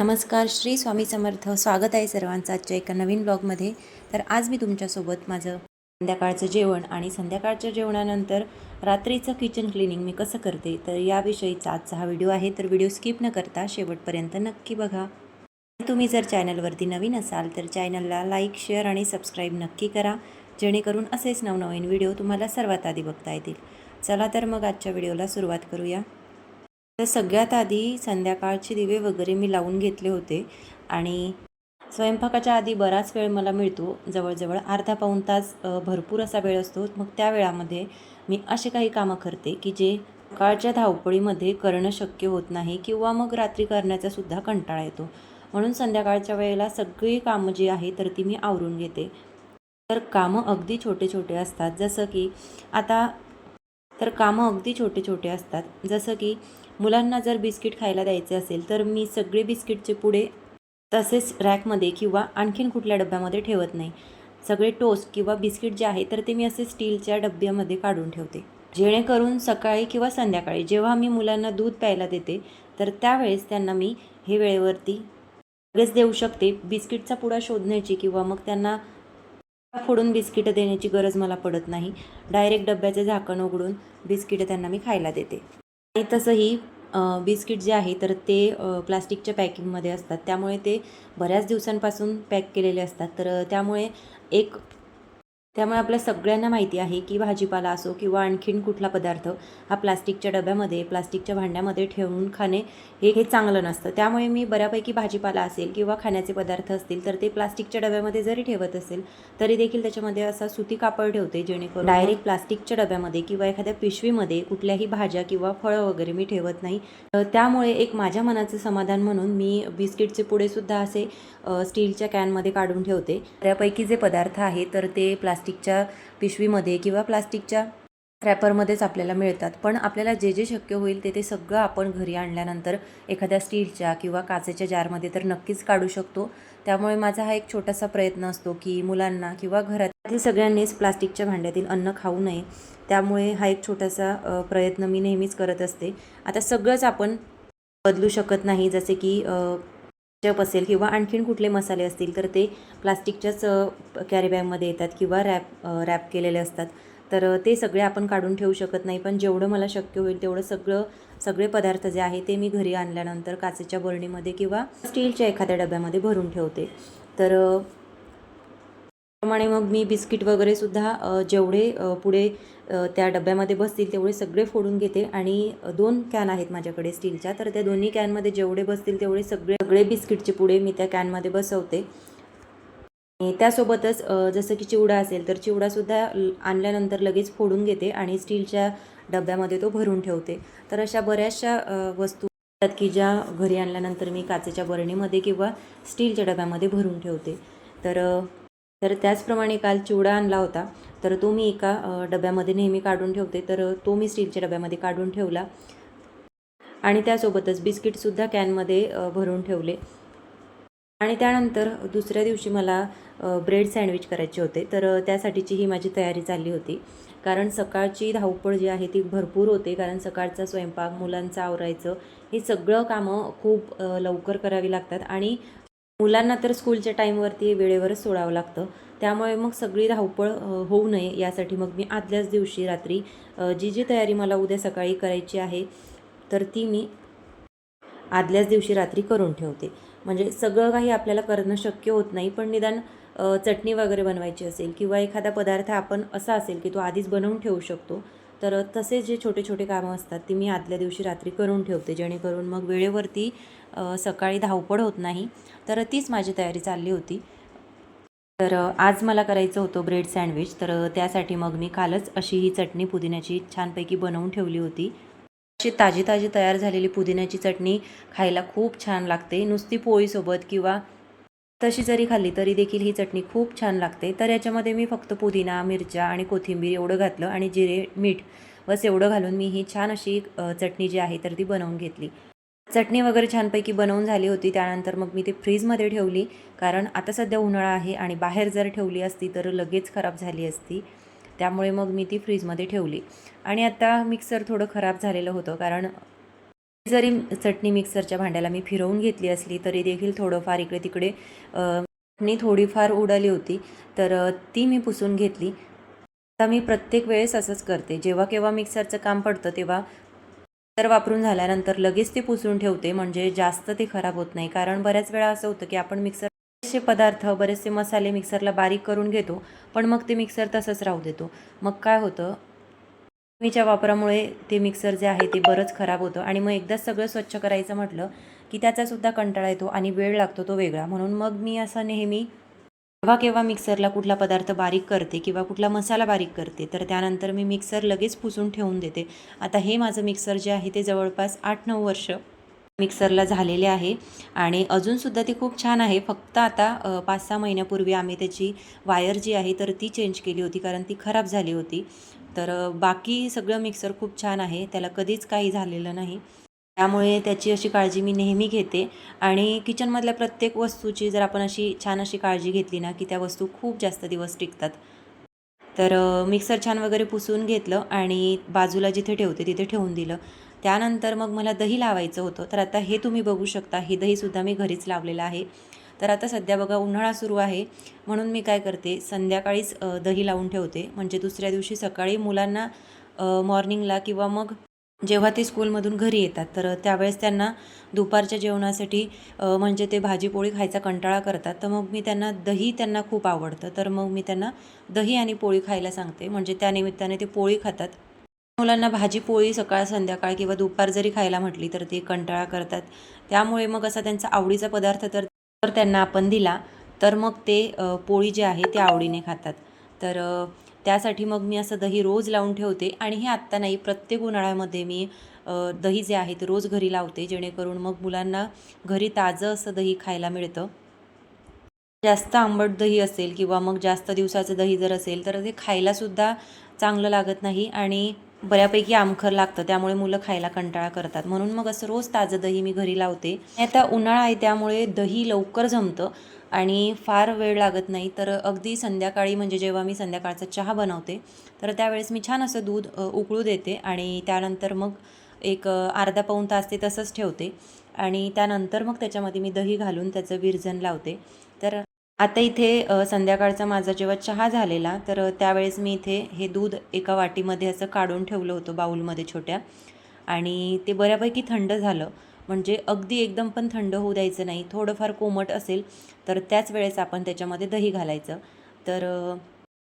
नमस्कार, श्री स्वामी समर्थ. स्वागत आहे सर्वांचं आजच्या एका नवीन ब्लॉगमध्ये. तर आज मी तुमच्यासोबत माझं संध्याकाळचं जेवण आणि संध्याकाळच्या जेवणानंतर रात्रीचं किचन क्लिनिंग मी कसं करते तर याविषयीचा आजचा हा व्हिडिओ आहे. तर व्हिडिओ स्किप न करता शेवटपर्यंत नक्की बघा. तुम्ही जर चॅनलवरती नवीन असाल तर चॅनलला लाईक, शेअर आणि सबस्क्राईब नक्की करा, जेणेकरून असेच नवनवीन व्हिडिओ तुम्हाला सर्वात आधी बघता येतील. चला तर मग आजच्या व्हिडिओला सुरुवात करूया. तर सगळ्यात आधी संध्याकाळचे दिवे वगैरे मी लावून घेतले होते आणि स्वयंपाकाच्या आधी बराच वेळ मला मिळतो, जवळजवळ अर्धा पाऊण तास भरपूर असा वेळ असतो. मग त्या वेळामध्ये मी असे काही कामं करते की जे सकाळच्या धावपळीमध्ये करणं शक्य होत नाही किंवा मग रात्री करण्याचा सुद्धा कंटाळा येतो. म्हणून संध्याकाळच्या वेळेला सगळी कामं जी आहे तर ती मी आवरून घेते. तर कामं अगदी छोटे छोटे असतात, जसं की आता तर कामं अगदी छोटे छोटे असतात, जसं की मुलांना जर बिस्किट खायला द्यायचे असेल तर मी सगळे बिस्किटचे पुडे तसेच रॅकमध्ये किंवा आणखीन कुठल्या डब्यामध्ये ठेवत नाही. सगळे टोस्ट किंवा बिस्किट जे आहे तर ते मी असे स्टीलच्या डब्यामध्ये काढून ठेवते, जेणेकरून सकाळी किंवा संध्याकाळी जेव्हा मी मुलांना दूध प्यायला देते तर त्यावेळेस त्यांना मी हे वेळेवरती लगेच देऊ शकते. बिस्किटचा पुडा शोधण्याची किंवा मग त्यांना फोडून बिस्किटं देण्याची गरज मला पडत नाही. डायरेक्ट डब्याचे झाकण उघडून बिस्किटं त्यांना मी खायला देते. आणि तसंही बिस्किट जे आहे तर ते प्लास्टिकच्या पॅकिंगमध्ये असतात, त्यामुळे ते बऱ्याच दिवसांपासून पॅक केलेले असतात. तर त्यामुळे आपल्या सगळ्यांना माहिती आहे की भाजीपाला असो किंवा आणखीन कुठला पदार्थ हा प्लास्टिकच्या डब्यामध्ये, प्लास्टिकच्या भांड्यामध्ये ठेवून खाणे हे चांगलं नसतं. त्यामुळे मी बऱ्यापैकी भाजीपाला असेल किंवा खाण्याचे पदार्थ असतील तर ते प्लास्टिकच्या डब्यामध्ये जरी ठेवत असेल तरी देखील त्याच्यामध्ये असा सुती कापड ठेवते, जेणेकरून डायरेक्ट प्लास्टिकच्या डब्यामध्ये किंवा एखाद्या पिशवीमध्ये कुठल्याही भाज्या किंवा फळं वगैरे मी ठेवत नाही. त्यामुळे एक माझ्या मनाचं समाधान म्हणून मी बिस्किटचे पुडेसुद्धा असे स्टीलच्या कॅनमध्ये काढून ठेवते. त्यापैकी जे पदार्थ आहे तर ते प्लास्टिकच्या पिशवीमध्ये किंवा प्लास्टिकच्या रॅपरमध्येच आपल्याला मिळतात. पण आपल्याला जे जे शक्य होईल ते सगळं आपण घरी आणल्यानंतर एखाद्या स्टीलच्या किंवा काचेच्या जारमध्ये तर नक्कीच काढू शकतो. त्यामुळे माझा हा एक छोटासा प्रयत्न असतो की मुलांना किंवा घरातील सगळ्यांनीच प्लास्टिकच्या भांड्यातील अन्न खाऊ नये. त्यामुळे हा एक छोटासा प्रयत्न मी नेहमीच करत असते. आता सगळंच आपण बदलू शकत नाही, जसे की चप असेल किंवा आणखीन कुठले मसाले असतील तर ते प्लास्टिकच्याच कॅरीबॅगमध्ये येतात किंवा रॅप केलेले असतात. तर ते सगळे आपण काढून ठेवू शकत नाही. पण जेवढं मला शक्य होईल तेवढं सगळे पदार्थ जे आहे ते मी घरी आणल्यानंतर काचेच्या बरणीमध्ये किंवा स्टीलच्या एखाद्या डब्यामध्ये भरून ठेवते. तर त्याप्रमाणे मग मी बिस्किट वगैरेसुद्धा जेवढे पुढे त्या डब्यामध्ये बसतील तेवढे सगळे फोडून घेते आणि 2 कॅन आहेत माझ्याकडे स्टीलच्या, तर त्या दोन्ही कॅनमध्ये जेवढे बसतील तेवढे सगळे बिस्किटचे पुडे मी त्या कॅनमध्ये बसवते. आणि त्यासोबतच जसं की चिवडा असेल तर चिवडासुद्धा आणल्यानंतर लगेच फोडून घेते आणि स्टीलच्या डब्यामध्ये तो भरून ठेवते. तर अशा बऱ्याचशा वस्तू असतात की ज्या घरी आणल्यानंतर मी काचेच्या बरणीमध्ये किंवा स्टीलच्या डब्यामध्ये भरून ठेवते. तर त्याचप्रमाणे काल चिवडा आणला होता, तर तो मी एका डब्यामध्ये नेहमी काढून ठेवते. तर तो मी स्टीलच्या डब्यामध्ये काढून ठेवला आणि त्यासोबतच बिस्किटसुद्धा कॅनमध्ये भरून ठेवले. आणि त्यानंतर दुसऱ्या दिवशी मला ब्रेड सँडविच करायचे होते. तर त्यासाठीची ही माझी तयारी चालली होती. कारण सकाळची धावपळ जी आहे ती भरपूर होते, कारण सकाळचा स्वयंपाक, मुलांचं आवरायचं, हे सगळं कामं खूप लवकर करावी लागतात आणि मुलांना तर स्कूलच्या टाईमवरती वेळेवरच सोडावं लागतं. त्यामुळे मग सगळी धावपळ होऊ नये यासाठी मग मी आदल्याच दिवशी रात्री जी तयारी मला उद्या सकाळी करायची आहे तर ती मी आदल्याच दिवशी रात्री करून ठेवते. म्हणजे सगळं काही आपल्याला करणं शक्य होत नाही, पण निदान चटणी वगैरे बनवायची असेल किंवा एखादा पदार्थ आपण असा असेल की तो आधीच बनवून ठेवू शकतो, तर तसे जे छोटे छोटे कामं असतात ती मी आदल्या दिवशी रात्री करून ठेवते, जेणेकरून मग वेळेवरती सकाळी धावपळ होत नाही. तर तीच माझी तयारी चालली होती. तर आज मला करायचं होतं ब्रेड सँडविच. तर त्यासाठी मग मी कालच अशी ही चटणी पुदिन्याची छानपैकी बनवून ठेवली होती. अशी ताजी ताजी तयार झालेली पुदिन्याची चटणी खायला खूप छान लागते. नुसती पोळीसोबत किंवा तशी जरी खाल्ली तरी देखील ही चटणी खूप छान लागते. तर याच्यामध्ये मी फक्त पुदिना, मिरच्या आणि कोथिंबीर एवढं घातलं आणि जिरे, मीठ बस एवढं घालून मी ही छान अशी चटणी जी आहे तर ती बनवून घेतली. चटणी वगैरे छानपैकी बनवून झाली होती. त्यानंतर मग मी ते फ्रीजमध्ये ठेवली, कारण आता सध्या उन्हाळा आहे आणि बाहेर जर ठेवली असती तर लगेच खराब झाली असती. त्यामुळे मग मी ती फ्रीजमध्ये ठेवली. आणि आता मिक्सर थोडं खराब झालेलं होतं, कारण जरी चटणी मिक्सरच्या भांड्याला मी फिरवून घेतली असली तरी देखील थोडंफार इकडे तिकडे चटणी थोडीफार उडाली होती, तर ती मी पुसून घेतली. आता मी प्रत्येक वेळेस असंच करते, जेव्हा केव्हा मिक्सरचं काम पडतं तेव्हा मिक्सर वापरून झाल्यानंतर लगेच ते पुसून ठेवते, म्हणजे जास्त ते खराब होत नाही. कारण बऱ्याच वेळा असं होतं की आपण बरेचसे पदार्थ, बरेचसे मसाले मिक्सरला बारीक करून घेतो, पण मग ते मिक्सर तसंच राहू देतो. मग काय होतं, नेहमीच्या वापरामुळे ते मिक्सर जे आहे ते बरंच खराब होतं आणि मग एकदाच सगळं स्वच्छ करायचं म्हटलं की त्याचासुद्धा कंटाळा येतो आणि वेळ लागतो तो वेगळा. म्हणून मग मी असं नेहमी जेव्हा केव्हा मिक्सरला कुठला पदार्थ बारीक करते किंवा कुठला मसाला बारीक करते, तर त्यानंतर मी मिक्सर लगेच पुसून ठेवून देते. आता हे माझं मिक्सर जे आहे ते जवळपास 8-9 वर्ष मिक्सरला झालेले आहे आणि अजूनसुद्धा ती खूप छान आहे. फक्त आता 5-6 महिन्यापूर्वी आम्ही त्याची वायर जी आहे तर ती चेंज केली होती, कारण ती खराब झाली होती. तर बाकी सगळं मिक्सर खूप छान आहे, त्याला कधीच काही झालेलं नाही. त्यामुळे त्याची अशी काळजी मी नेहमी घेते आणि किचनमधल्या प्रत्येक वस्तूची जर आपण अशी छान अशी काळजी घेतली ना, की त्या वस्तू खूप जास्त दिवस टिकतात. तर मिक्सर छान वगैरे पुसून घेतलं आणि बाजूला जिथे ठेवते तिथे ठेवून दिलं. त्यानंतर मग मला दही लावायचं होतं. तर आता हे तुम्ही बघू शकता, हे दहीसुद्धा मी घरीच लावलेलं आहे. तर आता सध्या बघा उन्हाळा सुरू आहे, म्हणून मी काय करते, संध्याकाळीच दही लावून ठेवते. म्हणजे दुसऱ्या दिवशी सकाळी मुलांना मॉर्निंगला किंवा मग जेव्हा ते स्कूलमधून घरी येतात, तर त्यावेळेस त्यांना दुपारच्या जेवणासाठी म्हणजे ते भाजी-पोळी खायचा कंटाळा करतात. तर मग मी त्यांना दही त्यांना खूप आवडतं, तर मग मी त्यांना दही आणि पोळी खायला सांगते. म्हणजे त्यानिमित्ताने ते पोळी खातात. मुलांना भाजी-पोळी सकाळ, संध्याकाळ किंवा दुपार जरी खायला म्हटली, तर ते कंटाळा करतात. त्यामुळे मग असा त्यांचा आवडीचा पदार्थ तर तर त्यांना आपण दिला, तर मग ते पोळी जी आहे ते आवडीने खातात. तर त्यासाठी मग मी असं दही रोज लावून ठेवते आणि हे आत्ता नाही, प्रत्येक उन्हाळ्यामध्ये मी दही जे आहे ते रोज घरी लावते, जेणेकरून मग मुलांना घरी ताजं असं दही खायला मिळतं. जास्त आंबट दही असेल किंवा मग जास्त दिवसाचं दही जर असेल, तर ते खायलासुद्धा चांगलं लागत नाही आणि बऱ्यापैकी आमखर लागतं. त्यामुळे मुलं खायला कंटाळा करतात. म्हणून मग असं रोज ताजं दही मी घरी लावते. आता उन्हाळा आहे त्यामुळे दही लवकर जमतं आणि फार वेळ लागत नाही. तर अगदी संध्याकाळी म्हणजे जेव्हा मी संध्याकाळचा चहा बनवते, तर त्यावेळेस मी छान असं दूध उकळू देते आणि त्यानंतर मग एक अर्धा पाऊण तास ते तसंच ठेवते आणि त्यानंतर मग त्याच्यामध्ये मी दही घालून त्याचं विरजण लावते. तर आता इथे संध्याकाळचा माझा जेव्हा चहा झालेला, तर त्यावेळेस मी इथे हे दूध एका वाटीमध्ये असं काढून ठेवलं होतं बाऊलमध्ये छोट्या आणि ते बऱ्यापैकी थंड झालं. म्हणजे अगदी एकदम पण थंड होऊ द्यायचं नाही. थोडंफार कोमट असेल, तर त्याच वेळेस आपण त्याच्यामध्ये दही घालायचं. तर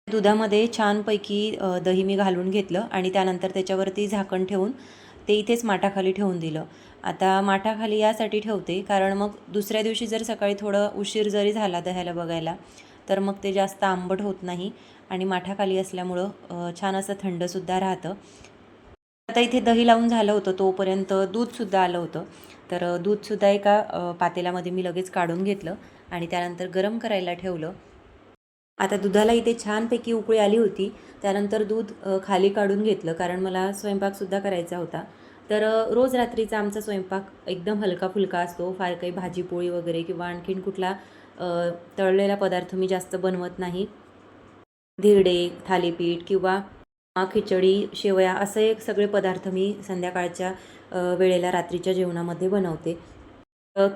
दुधामध्ये छानपैकी दही मी घालून घेतलं आणि त्यानंतर त्याच्यावरती झाकण ठेवून ते इथेच माठाखाली ठेवून दिलं. आता माठाखाली यासाठी ठेवते कारण मग दुसऱ्या दिवशी जर सकाळी थोडं उशीर जरी झाला दह्याला बघायला, तर मग ते जास्त आंबट होत नाही आणि माठाखाली असल्यामुळं छान असं थंडसुद्धा राहतं. आता इथे दही लावून झालं होतं तोपर्यंत दूधसुद्धा आलं होतं. तर दूधसुद्धा एका पातेल्यामध्ये मी लगेच काढून घेतलं आणि त्यानंतर गरम करायला ठेवलं. आता दुधाला इथे छानपैकी उकळी आली होती. त्यानंतर दूध खाली काढून घेतलं कारण मला स्वयंपाकसुद्धा करायचा होता. तर रोज रात्रीचा आमचा स्वयंपाक एकदम हलका-फुलका असतो. फार काही भाजी-पोळी वगैरे किंवा आणखीन कुठला अ, तळलेला पदार्थ मी जास्त बनवत नाही. धिरडे, थालीपीठ किंवा खिचडी, शेवया असे एक सगळे पदार्थ मी संध्याकाळच्या वेळेला रात्रीच्या जेवणामध्ये बनवते.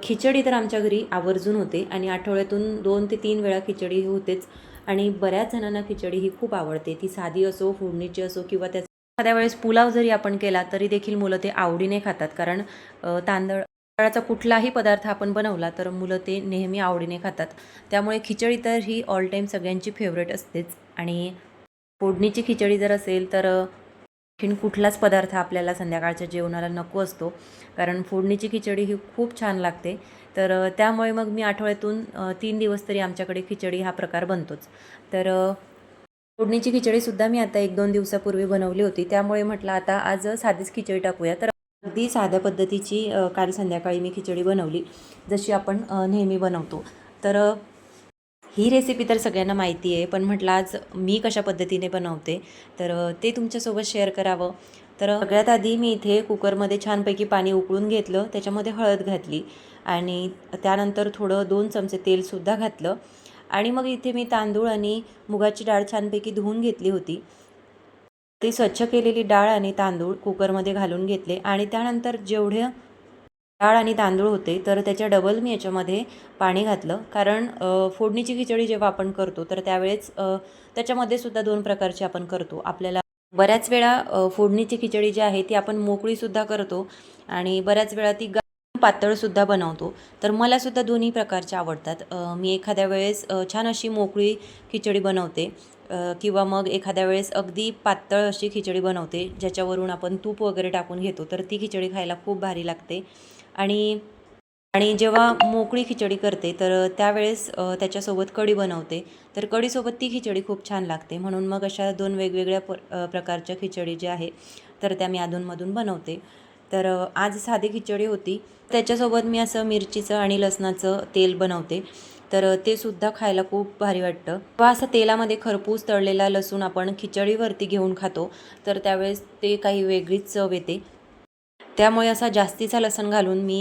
खिचडी तर आमच्या घरी आवर्जून होते आणि आठवड्यातून 2 ते 3 वेळा खिचडी होतेच आणि बऱ्याच जणांना खिचडी ही खूप आवडते. ती साधी असो, फोडणीची असो किंवा त्याचा एखाद्या वेळेस पुलाव जरी आपण केला तरी देखील मुलं ते आवडीने खातात. कारण तांदळाचा कुठलाही पदार्थ आपण बनवला तर मुलं ते नेहमी आवडीने खातात. त्यामुळे खिचडी तर ही ऑल टाईम सगळ्यांची फेवरेट असतेच आणि फोडणीची खिचडी जर असेल तर आणखीन कुठलाच पदार्थ आपल्याला संध्याकाळच्या जेवणाला नको असतो. कारण फोडणीची खिचडी ही खूप छान लागते. तर त्यामुळे मग मी आठवड्यातून 3 दिवस तरी आमच्याकडे खिचडी हा प्रकार बनतोच. तर फोडणीची खिचडीसुद्धा मी आता 1-2 दिवसापूर्वी बनवली होती. त्यामुळे म्हटलं आता आज साधीच खिचडी टाकूया. तर अगदी साध्या पद्धतीची काल संध्याकाळी मी खिचडी बनवली, जशी आपण नेहमी बनवतो. तर ही रेसिपी तर सगळ्यांना माहिती आहे, पण म्हटलं आज मी कशा पद्धतीने बनवते, तर ते तुमच्यासोबत शेअर करावं. तर सगळ्यात आधी मी इथे कुकरमध्ये छानपैकी पाणी उकळून घेतलं, त्याच्यामध्ये हळद घातली आणि त्यानंतर थोडं 2 चमचे तेलसुद्धा घातलं आणि मग इथे मी तांदूळ आणि मुगाची डाळ छानपैकी धुवून घेतली होती. ती स्वच्छ केलेली डाळ आणि तांदूळ कुकरमध्ये घालून घेतले आणि त्यानंतर जेवढं डाळ आणि तांदूळ होते, तर त्याच्या डबल मी याच्यामध्ये पाणी घातलं. कारण फोडणीची खिचडी जेव्हा आपण करतो तर त्यावेळेस त्याच्यामध्ये सुद्धा 2 प्रकारची आपण करतो. आपल्याला बऱ्याच वेळा फोडणीची खिचडी जी आहे ती आपण मोकळीसुद्धा करतो आणि बऱ्याच वेळा ती पातळसुद्धा बनवतो. तर मलासुद्धा दोन्ही प्रकारचे आवडतात. मी एखाद्या वेळेस छान अशी मोकळी खिचडी बनवते किंवा मग एखाद्या वेळेस अगदी पातळ अशी खिचडी बनवते, ज्याच्यावरून आपण तूप वगैरे टाकून घेतो. तर ती खिचडी खायला खूप भारी लागते. आणि आणि जेव्हा मोकळी खिचडी करते तर त्यावेळेस त्याच्यासोबत कढी बनवते. तर कढीसोबत ती खिचडी खूप छान लागते. म्हणून मग अशा 2 वेगवेगळ्या प्रकारच्या खिचडी ज्या आहे तर त्या मी अधूनमधून बनवते. तर आज साधी खिचडी होती. त्याच्यासोबत मी असं मिरचीचं आणि लसणाचं तेल बनवते. तर ते सुद्धा खायला खूप भारी वाटतं. किंवा असं तेलामध्ये खरपूस तळलेला लसूण आपण खिचडीवरती घेऊन खातो, तर त्यावेळेस ते काही वेगळीच चव येते. त्यामुळे असा जास्तीचा लसूण घालून मी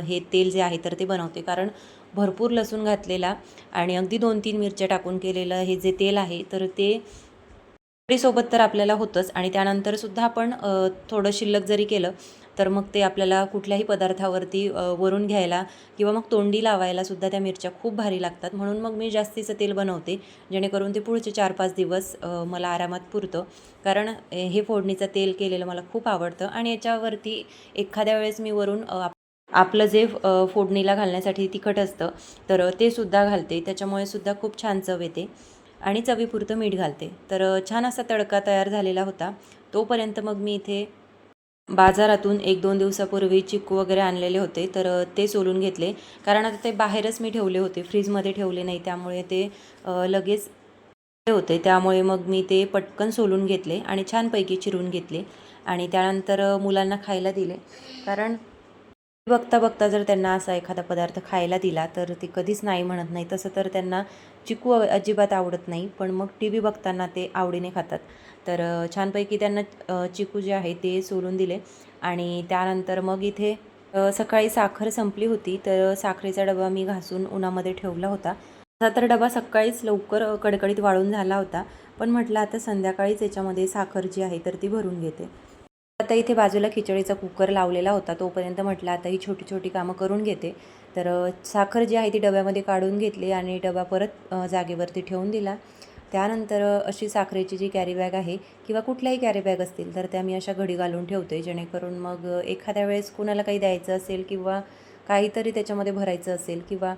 हे तेल जे आहे तर ते बनवते. कारण भरपूर लसूण घातलेला आणि अगदी 2-3 मिरच्या टाकून केलेलं हे जे तेल आहे तर ते सोबत तर आपल्याला होतंच आणि त्यानंतरसुद्धा आपण थोडं शिल्लक जरी केलं तर मग ते आपल्याला कुठल्याही पदार्थावरती वरून घ्यायला किंवा मग तोंडी लावायला सुद्धा त्या मिरच्या खूप भारी लागतात. म्हणून मग मी जास्तीचं तेल बनवते, जेणेकरून ते पुढचे 4-5 दिवस मला आरामात पुरतं. कारण हे फोडणीचं तेल केलेलं मला खूप आवडतं आणि याच्यावरती एखाद्या वेळेस मी वरून आपलं जे फोडणीला घालण्यासाठी तिखट असतं तर ते सुद्धा घालते. त्याच्यामुळे सुद्धा खूप छान चव येते आणि चवीपुरतं मीठ घालते. तर छान असा तडका तयार झालेला होता. तोपर्यंत मग मी इथे बाजारातून 1-2 दिवसापूर्वी चिकू वगैरे आणलेले होते, तर ते सोलून घेतले. कारण आता ते बाहेरच मी ठेवले होते, फ्रीजमध्ये ठेवले नाही. त्यामुळे ते लगेच होते. त्यामुळे मग मी ते पटकन सोलून घेतले आणि छानपैकी चिरून घेतले आणि त्यानंतर मुलांना खायला दिले. कारण बघता बघता जर त्यांना असा एखादा पदार्थ खायला दिला तर ते कधीच नाही म्हणत नाही. तसं तर त्यांना चिकू अजिबात आवडत नाही, पण मग टी व्ही बघताना ते आवडीने खातात. तर छानपैकी त्यांना चिकू जे आहे ते सोलून दिले आणि त्यानंतर मग इथे सकाळी साखर संपली होती, तर साखरेचा डबा मी घासून उन्हामध्ये ठेवला होता. तसा तर डबा सकाळीच लवकर कडकडीत वाळून झाला होता, पण म्हटलं आता संध्याकाळीच याच्यामध्ये साखर जी आहे तर ती भरून घेते. आता इथे बाजूला खिचडीचा कुकर लावलेला होता, तोपर्यंत म्हटलं आता ही छोटी छोटी कामं करून घेते. तर साखर जी आहे ती डब्यामध्ये काढून घेतली आणि डबा परत जागेवरती ठेवून दिला. त्यानंतर अशी साखरेची जी कॅरी बॅग आहे किंवा कुठल्याही कॅरी बॅग असतील तर त्या मी अशा घडी घालून ठेवते, जेणेकरून मग एखाद्या वेळेस कुणाला काही द्यायचं असेल किंवा काहीतरी त्याच्यामध्ये भरायचं असेल किंवा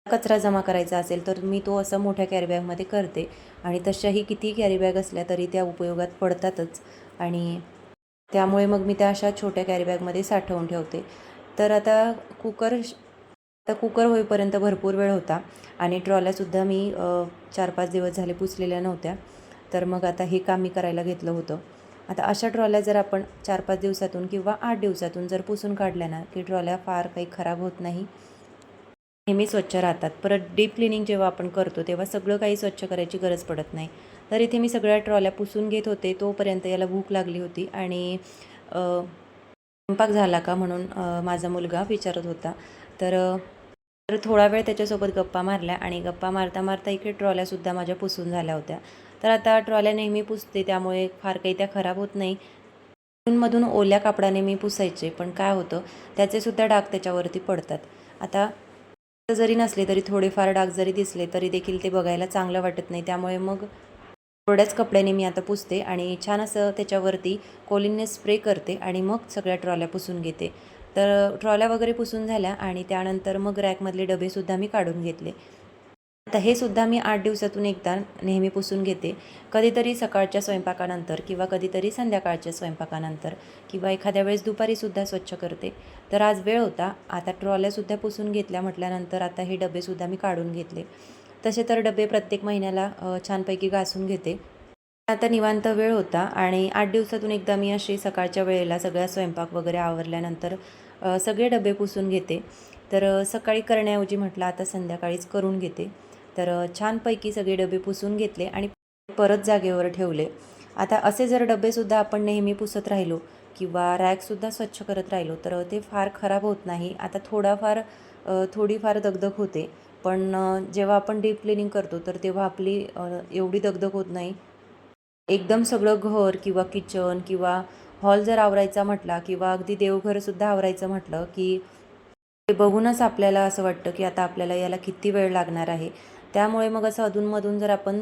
कचरा जमा करायचा असेल तर मी तो असं मोठ्या कॅरी बॅगमध्ये करते आणि तशाही किती कॅरी बॅग असल्या तरी त्या उपयोगात पडतातच आणि त्यामुळे मग मी त्या अशा छोट्या कॅरी बॅगमध्ये साठवून ठेवते. तर आता कुकर होईपर्यंत भरपूर वेळ होता आणि ट्रॉल्यासुद्धा मी 4-5 दिवस झाले पुसलेल्या नव्हत्या. तर मग आता हे काम मी करायला घेतलं होतं. आता अशा ट्रॉल्या जर आपण 4-5 दिवसातून किंवा 8 दिवसातून जर पुसून काढल्या ना, की ट्रॉल्या फार काही खराब होत नाही. नेहमी स्वच्छ राहतात. परत डीप क्लिनिंग जेव्हा आपण करतो तेव्हा सगळं काही स्वच्छ करायची गरज पडत नाही. तर इथे मी सगळ्या ट्रॉल्या पुसून घेत होते. तोपर्यंत याला भूक लागली होती आणि स्वयंपाक झाला का म्हणून माझा मुलगा विचारत होता. तर तर थोडा वेळ त्याच्यासोबत गप्पा मारल्या आणि गप्पा मारता मारता इकडे ट्रॉल्यासुद्धा माझ्या पुसून झाल्या होत्या. तर आता ट्रॉल्या नेहमी पुसते त्यामुळे फार काही त्या खराब होत नाही. मधून ओल्या कापडाने मी पुसायचे, पण काय होतं त्याचेसुद्धा डाग त्याच्यावरती पडतात. आता जरी नसले तरी थोडेफार डाग जरी दिसले तरी देखील ते बघायला चांगलं वाटत नाही. त्यामुळे मग थोड्याच कपड्याने मी आता पुसते आणि छान असं त्याच्यावरती कोलिनने स्प्रे करते आणि मग सगळ्या ट्रॉल्या पुसून घेते. तर ट्रॉल्या वगैरे पुसून झाल्या आणि त्यानंतर मग रॅकमधले डबेसुद्धा मी काढून घेतले. आता हे सुद्धा मी 8 दिवसातून एकदा नेहमी पुसून घेते. कधीतरी सकाळच्या स्वयंपाकानंतर किंवा कधीतरी संध्याकाळच्या स्वयंपाकानंतर किंवा एखाद्या वेळेस दुपारीसुद्धा स्वच्छ करते. तर आज वेळ होता. आता ट्रॉल्यासुद्धा पुसून घेतल्या म्हटल्यानंतर आता हे डबेसुद्धा मी काढून घेतले. तसे तर डबे प्रत्येक महिन्याला छानपैकी घासून घेते. आता निवांत वेळ होता आणि 8 दिवसातून एकदा मी अशी सकाळच्या वेळेला सगळा स्वयंपाक वगैरे आवरल्यानंतर सगळे डबे पुसून घेते. तर सकाळी करण्याऐवजी म्हटलं आता संध्याकाळीच करून घेते. तर छानपैकी सगळे डबे पुसून घेतले आणि परत जागेवर ठेवले. आता असे जर डबेसुद्धा आपण नेहमी पुसत राहिलो किंवा रॅकसुद्धा स्वच्छ करत राहिलो तर ते फार खराब होत नाही. आता थोडीफार दगदग होते, पण जेव्हा आपण डीप क्लिनिंग करतो तर तेव्हा आपली एवढी दगदग होत नाही. एकदम सगळं घर किंवा किचन किंवा हॉल जर आवरायचा म्हटला किंवा अगदी देवघरसुद्धा आवरायचं म्हटलं की ते बघूनच आपल्याला असं वाटतं की आता आपल्याला याला किती वेळ लागणार आहे. त्यामुळे मग असं अधूनमधून जर आपण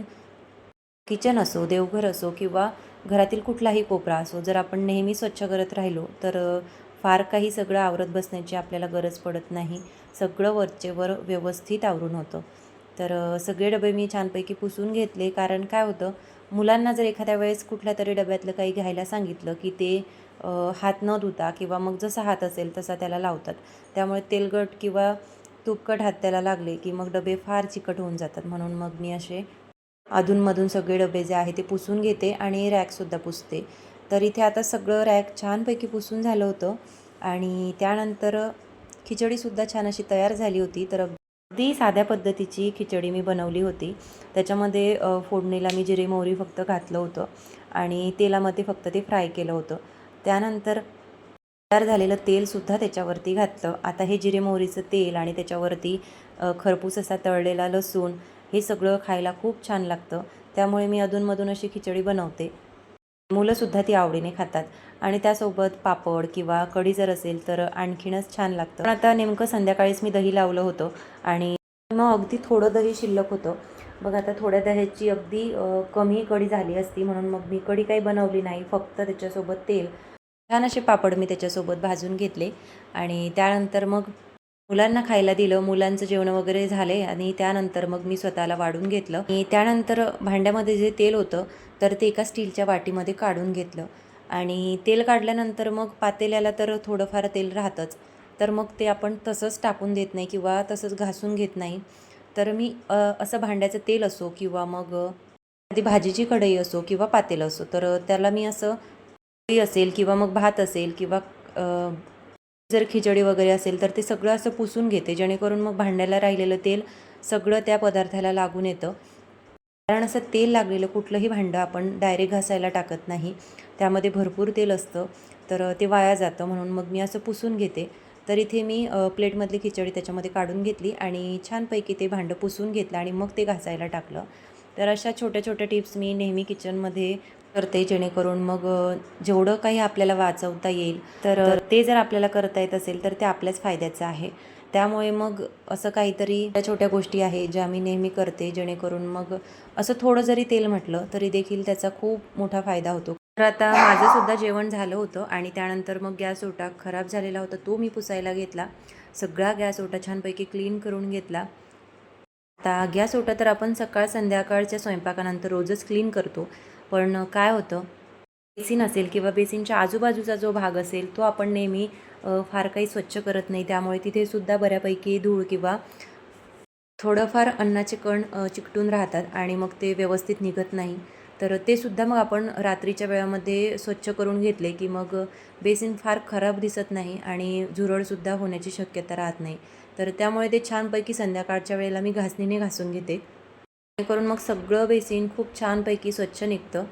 किचन असो, देवघर असो किंवा घरातील कुठलाही कोपरा असो, जर आपण नेहमी स्वच्छ करत राहिलो तर फार काही सगळं आवरत बसण्याची आपल्याला गरज पडत नाही. सगळं वरचेवर व्यवस्थित आवरून होतं. तर सगळे डबे मी छानपैकी पुसून घेतले. कारण काय होतं, मुलांना जर एखाद्या वेळेस कुठल्यातरी डब्यातलं काही घ्यायला सांगितलं की ते हात न धुता किंवा मग जसा हात असेल तसा त्याला लावतात. त्यामुळे तेलकट किंवा तुपकट हात त्याला लागले की मग डबे फार चिकट होऊन जातात. म्हणून मग मी असे अधूनमधून सगळे डबे जे आहे ते पुसून घेते आणि रॅकसुद्धा पुसते. तर इथे आता सगळं रॅक छानपैकी पुसून झालं होतं आणि त्यानंतर खिचडीसुद्धा छान अशी तयार झाली होती. तर अगदी साध्या पद्धतीची खिचडी मी बनवली होती. त्याच्यामध्ये फोडणीला मी जिरे मोहरी फक्त घातलं होतं आणि तेलामध्ये फक्त ते फ्राय केलं होतं. त्यानंतर तयार झालेलं तेलसुद्धा त्याच्यावरती घातलं. आता हे जिरे मोहरीचं तेल आणि त्याच्यावरती खरपूस असा तळलेला लसूण हे सगळं खायला खूप छान लागतं. त्यामुळे मी अधूनमधून अशी खिचडी बनवते. मुलंसुद्धा ती आवडीने खातात आणि त्यासोबत पापड किंवा कढी जर असेल तर आणखीनच छान लागतं. पण आता नेमकं संध्याकाळीच मी दही लावलं होतं आणि मग अगदी थोडं दही शिल्लक होतं. बघ आता थोड्या दह्याची अगदी कमी कढी झाली असती, म्हणून मग मी कढी काही बनवली नाही. फक्त त्याच्यासोबत तेल, छान असे पापड मी त्याच्यासोबत भाजून घेतले आणि त्यानंतर मग मुलांना खायला दिलं. मुलांचं जेवण वगैरे झाले आणि त्यानंतर मग मी स्वतःला वाढून घेतलं आणि त्यानंतर भांड्यामध्ये जे तेल होतं तर ते एका स्टीलच्या वाटीमध्ये काढून घेतलं आणि तेल काढल्यानंतर मग पातेल्याला तर थोडंफार तेल राहतंच. तर मग ते आपण तसंच टाकून देत नाही किंवा तसंच घासून घेत नाही. तर मी असं भांड्याचं तेल असो किंवा मग ती भाजीची कढई असो किंवा पातेलं असो, तर त्याला मी असं कढई असेल किंवा मग भात असेल किंवा जर खिचडी वगैरे असेल तर ते सगळं असं पुसून घेते, जेणेकरून मग भांड्याला राहिलेलं तेल सगळं त्या पदार्थाला लागून येतं. कारण असं तेल लागलेलं कुठलंही भांडं आपण डायरेक्ट घासायला टाकत नाही. त्यामध्ये भरपूर तेल असतं, तर ते वाया जातं. म्हणून मग मी असं पुसून घेते. तर इथे मी प्लेटमधली खिचडी त्याच्यामध्ये काढून घेतली आणि छानपैकी ते भांडं पुसून घेतलं आणि मग ते घासायला टाकलं. तर अशा छोट्या छोट्या टिप्स मी नेहमी किचनमध्ये करते, जेणेकरून मग जेवढं काही आपल्याला वाचवता येईल तर ते जर आपल्याला करता येत असेल तर ते आपल्याच फायद्याचं आहे. त्यामुळे मग असं काहीतरी छोट्या छोट्या गोष्टी आहे ज्या मी नेहमी करते, जेणेकरून मग असं थोडं जरी तेल म्हटलं तरी देखील त्याचा खूप मोठा फायदा होतो. तर आता माझंसुद्धा जेवण झालं होतं आणि त्यानंतर मग गॅस ओटा खराब झालेला होता, तो मी पुसायला घेतला. सगळा गॅस ओटा छानपैकी क्लीन करून घेतला. आता गॅस ओटा तर आपण सकाळ संध्याकाळच्या स्वयंपाकानंतर रोजच क्लीन करतो. पण काय होतं, बेसिन असेल किंवा बेसिनच्या आजूबाजूचा जो भाग असेल तो आपण नेहमी फार काही स्वच्छ करत नाही. त्यामुळे तिथे सुद्धा बऱ्यापैकी धूळ किंवा थोडंफार अन्नाचे कण चिकटून राहतात आणि मग ते व्यवस्थित निघत नाही. तर ते सुद्धा मग आपण रात्रीच्या वेळामध्ये स्वच्छ करून घेतले की मग बेसिन फार खराब दिसत नाही आणि झुरळसुद्धा होण्याची शक्यता राहत नाही. तर त्यामुळे ते छानपैकी संध्याकाळच्या वेळेला मी घासणीने घासून घेते, जेणेकरून मग सगळं बेसिन खूप छानपैकी स्वच्छ निघतं.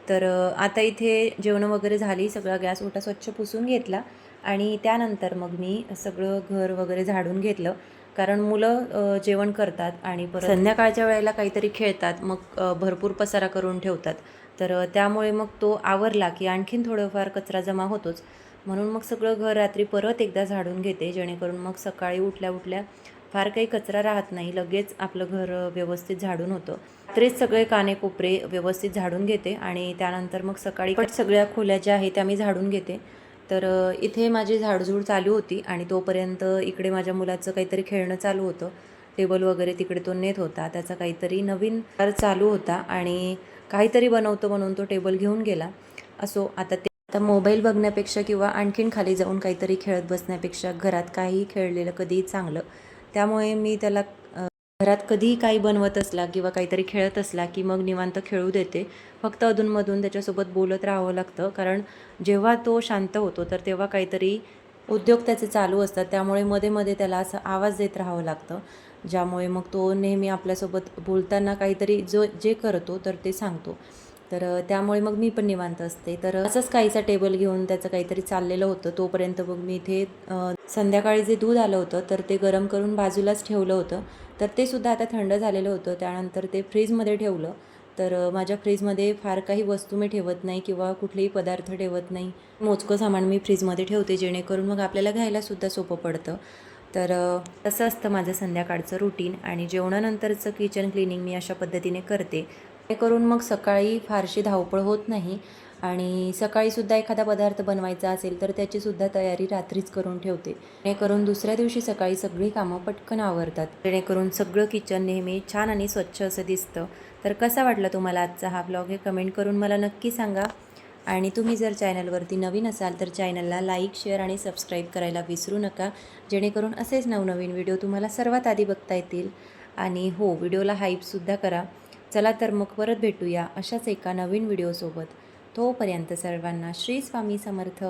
तर आता इथे जेवणं वगैरे झाली, सगळा गॅस ओटा स्वच्छ पुसून घेतला आणि त्यानंतर मग मी सगळं घर वगैरे झाडून घेतलं. कारण मुलं जेवण करतात आणि परत संध्याकाळच्या वेळेला काहीतरी खेळतात, मग भरपूर पसारा करून ठेवतात. तर त्यामुळे मग तो आवरला की आणखीन थोडंफार कचरा जमा होतोच. म्हणून मग सगळं घर रात्री परत एकदा झाडून घेते, जेणेकरून मग सकाळी उठल्या उठल्या फार काही कचरा राहत नाही, लगेच आपलं घर व्यवस्थित झाडून होतं. रात्रीच सगळे कानेकोपरे व्यवस्थित झाडून घेते आणि त्यानंतर मग सकाळी पट सगळ्या खोल्या ज्या आहेत त्या मी झाडून घेते. तर इथे माझी झाडझूड चालू होती आणि तोपर्यंत इकडे माझ्या मुलाचं काहीतरी खेळणं चालू होतं. टेबल वगैरे तिकडे तो नेत होता, त्याचा काहीतरी नवीन चालू होता आणि काहीतरी बनवतो म्हणून तो टेबल घेऊन गेला. असो, आता मोबाईल बघण्यापेक्षा किंवा आणखीन खाली जाऊन काहीतरी खेळत बसण्यापेक्षा घरात काहीही खेळलेलं कधीही चांगलं. त्यामुळे मी त्याला घरात कधीही काही बनवत असला किंवा काहीतरी खेळत असला की मग निवांत खेळू देते. फक्त अधूनमधून त्याच्यासोबत बोलत राहावं लागतं, कारण जेव्हा तो शांत होतो तर तेव्हा काहीतरी उद्योग त्याचे चालू असतात. त्यामुळे मध्ये मध्ये त्याला असं आवाज देत राहावं लागतं, ज्यामुळे मग तो नेहमी आपल्यासोबत बोलताना काहीतरी जे करतो तर ते सांगतो. तर त्यामुळे मग मी पण निवांत असते. तर असंच काहीसा टेबल घेऊन त्याचं काहीतरी चाललेलं होतं. तोपर्यंत मग मी इथे संध्याकाळी जे दूध आलं होतं तर ते गरम करून बाजूलाच ठेवलं होतं. तर ते सुद्धा आता थंड झालेलं होतं. त्यानंतर ते फ्रीजमध्ये ठेवलं तर माझ्या फ्रीजमध्ये फार काही वस्तू मी ठेवत नाही किंवा कुठलेही पदार्थ ठेवत नाही. मोजकं सामान मी फ्रीजमध्ये ठेवते, जेणेकरून मग आपल्याला घ्यायलासुद्धा सोपं पडतं. तर तसं असतं माझं संध्याकाळचं रुटीन. आणि जेवणानंतरचं किचन क्लिनिंग मी अशा पद्धतीने करते, जेणेकरून मग सकाळी फारशी धावपळ होत नाही. आणि सकाळीसुद्धा एखादा पदार्थ बनवायचा असेल तर त्याचीसुद्धा तयारी रात्रीच करून ठेवते, जेणेकरून दुसऱ्या दिवशी सकाळी सगळी कामं पटकन आवरतात, जेणेकरून सगळं किचन नेहमी छान आणि स्वच्छ असं दिसतं. तर कसा वाटला तुम्हाला आजचा हा ब्लॉग हे कमेंट करून मला नक्की सांगा. आणि तुम्ही जर चॅनलवरती नवीन असाल तर चॅनलला लाईक, शेअर आणि सबस्क्राईब करायला विसरू नका, जेणेकरून असेच नवनवीन व्हिडिओ तुम्हाला सर्वात आधी बघता येतील. आणि हो, व्हिडिओला हाईपसुद्धा करा. चला तर मग परत भेटूया अशाच एका नवीन व्हिडिओसोबत. तोपर्यंत सर्वांना श्री स्वामी समर्थ.